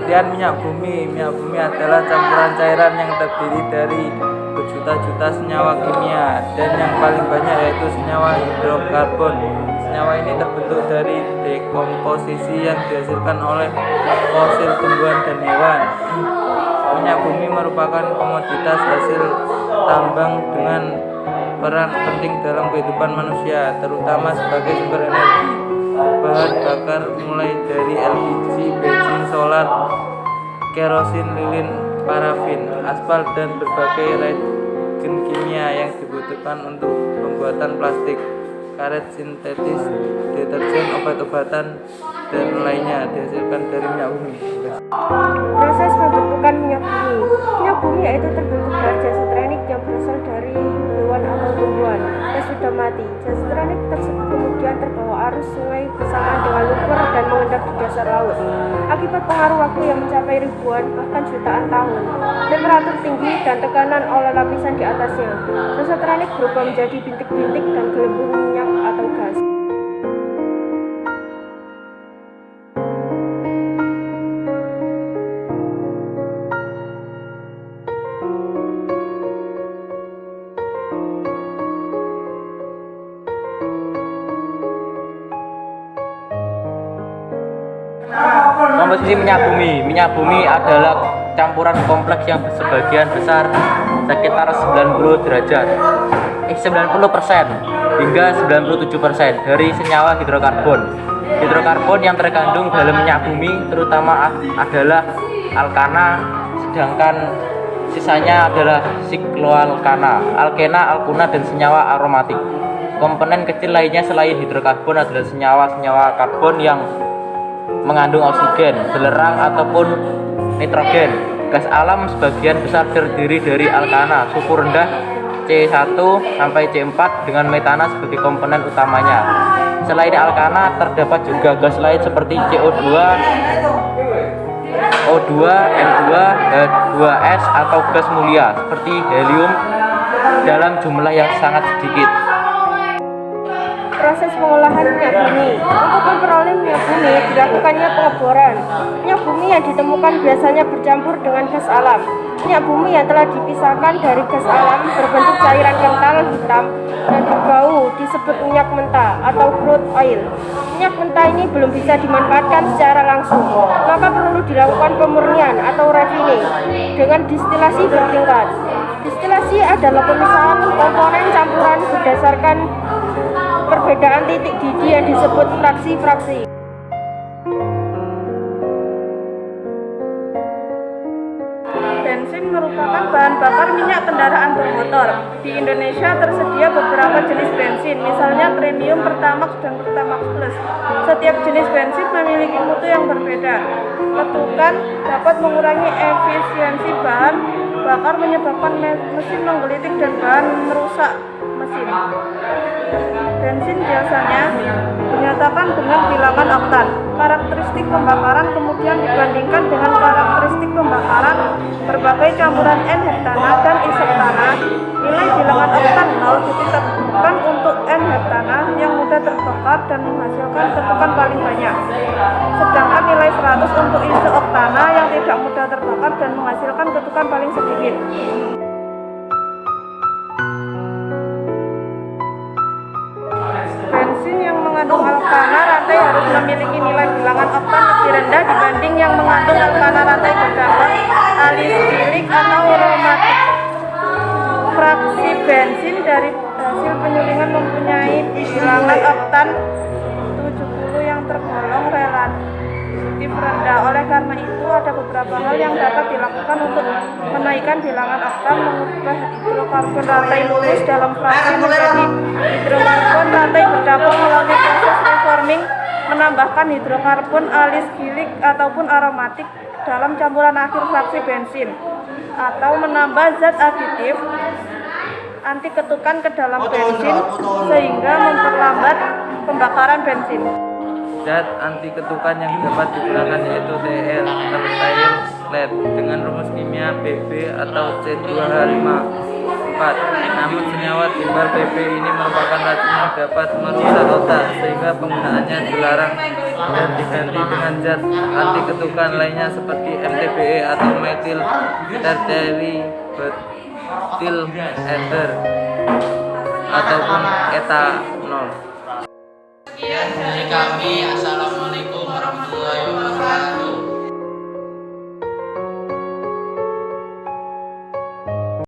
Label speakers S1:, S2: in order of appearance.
S1: Pengertian minyak bumi. Minyak bumi adalah campuran cairan yang terdiri dari berjuta-juta senyawa kimia, dan yang paling banyak yaitu senyawa hidrokarbon. Senyawa ini terbentuk dari dekomposisi yang dihasilkan oleh fosil tumbuhan dan hewan. Minyak bumi merupakan komoditas hasil tambang dengan peran penting dalam kehidupan manusia, terutama sebagai sumber energi. Bahan bakar mulai dari LPG, bensin, solar, kerosin, lilin, parafin, aspal, dan berbagai reagen kimia yang dibutuhkan untuk pembuatan plastik, karet sintetis, deterjen, obat-obatan, dan lainnya dihasilkan dari minyak bumi.
S2: Proses pembentukan minyak bumi. Minyak bumi yaitu terbentuk dari jastronik yang berasal dari hewan atau tumbuhan yang sudah mati. Jastronik tersebut kemudian terbawa arus sungai bersamaan dengan lumpur dan mengendap di dasar laut. Akibat pengaruh waktu yang mencapai ribuan bahkan jutaan tahun, temperatur tinggi dan tekanan oleh lapisan di atasnya, jastronik berubah menjadi bintik-bintik dan gelembung minyak atau gas.
S3: Komposisi minyak bumi. Minyak bumi adalah campuran kompleks yang sebagian besar sekitar 90% hingga 97% dari senyawa hidrokarbon. Hidrokarbon yang terkandung dalam minyak bumi terutama adalah alkana, sedangkan sisanya adalah sikloalkana, alkena, alkuna, dan senyawa aromatik. Komponen kecil lainnya selain hidrokarbon adalah senyawa-senyawa karbon yang mengandung oksigen, belerang, ataupun nitrogen. Gas alam sebagian besar terdiri dari alkana, suhu rendah C1 sampai C4 dengan metana sebagai komponen utamanya. Selain alkana, terdapat juga gas lain seperti CO2, O2, N2, H2S atau gas mulia seperti helium dalam jumlah yang sangat sedikit.
S2: Proses pengolahan minyak bumi. Untuk memperoleh minyak bumi dilakukannya pengeboran. Minyak bumi yang ditemukan biasanya bercampur dengan gas alam. Minyak bumi yang telah dipisahkan dari gas alam berbentuk cairan kental hitam dan berbau disebut minyak mentah atau crude oil. Minyak mentah ini belum bisa dimanfaatkan secara langsung, maka perlu dilakukan pemurnian atau refining dengan distilasi bertingkat. Distilasi adalah pemisahan komponen campuran berdasarkan perbedaan titik didih yang disebut fraksi-fraksi. Bensin merupakan bahan bakar minyak kendaraan bermotor. Di Indonesia tersedia beberapa jenis bensin, misalnya premium, Pertamax, dan Pertamax Plus. Setiap jenis bensin memiliki mutu yang berbeda. Ketukan dapat mengurangi efisiensi bahan bakar, menyebabkan mesin menggelitik dan bahan merusak mesin. Bensin biasanya dinyatakan dengan bilangan oktan. Karakteristik pembakaran kemudian dibandingkan dengan karakteristik pembakaran berbagai campuran N-heptana dan isoktana. Nilai bilangan oktan 0 ditetapkan untuk N-heptana yang mudah terbakar dan menghasilkan ketukan paling banyak, sedangkan nilai 100 untuk isoktana yang tidak mudah terbakar dan menghasilkan ketukan paling sedikit. Bensin yang mengandung alkana rantai harus memiliki nilai bilangan oktan lebih rendah dibanding yang mengandung alkana rantai bergabung aliskilik atau aromatik. Fraksi bensin dari hasil penyulingan mempunyai bilangan oktan 70 yang tergolong relatif rendah. Oleh karena itu, ada beberapa hal yang dapat dilakukan untuk menaikkan bilangan oktan: mengubah hidrokarbon rantai lurus dalam fraksi menjadi hidrokarbon rantai bergabung melalui proses reforming, menambahkan hidrokarbon aliskilik ataupun aromatik dalam campuran akhir fraksi bensin, atau menambah zat aditif anti ketukan ke dalam bensin sehingga memperlambat pembakaran bensin.
S1: Zat anti ketukan yang dapat digunakan yaitu TR tertayil LED dengan rumus kimia Bb atau C2H54. Namun senyawa timbal Bb ini merupakan racun yang dapat merusak otak sehingga penggunaannya dilarang dan diganti dengan zat anti ketukan lainnya seperti MTBE atau metil tertiary butyl ether ataupun etanol.
S4: Sekian dari kami. Assalamualaikum warahmatullahi wabarakatuh.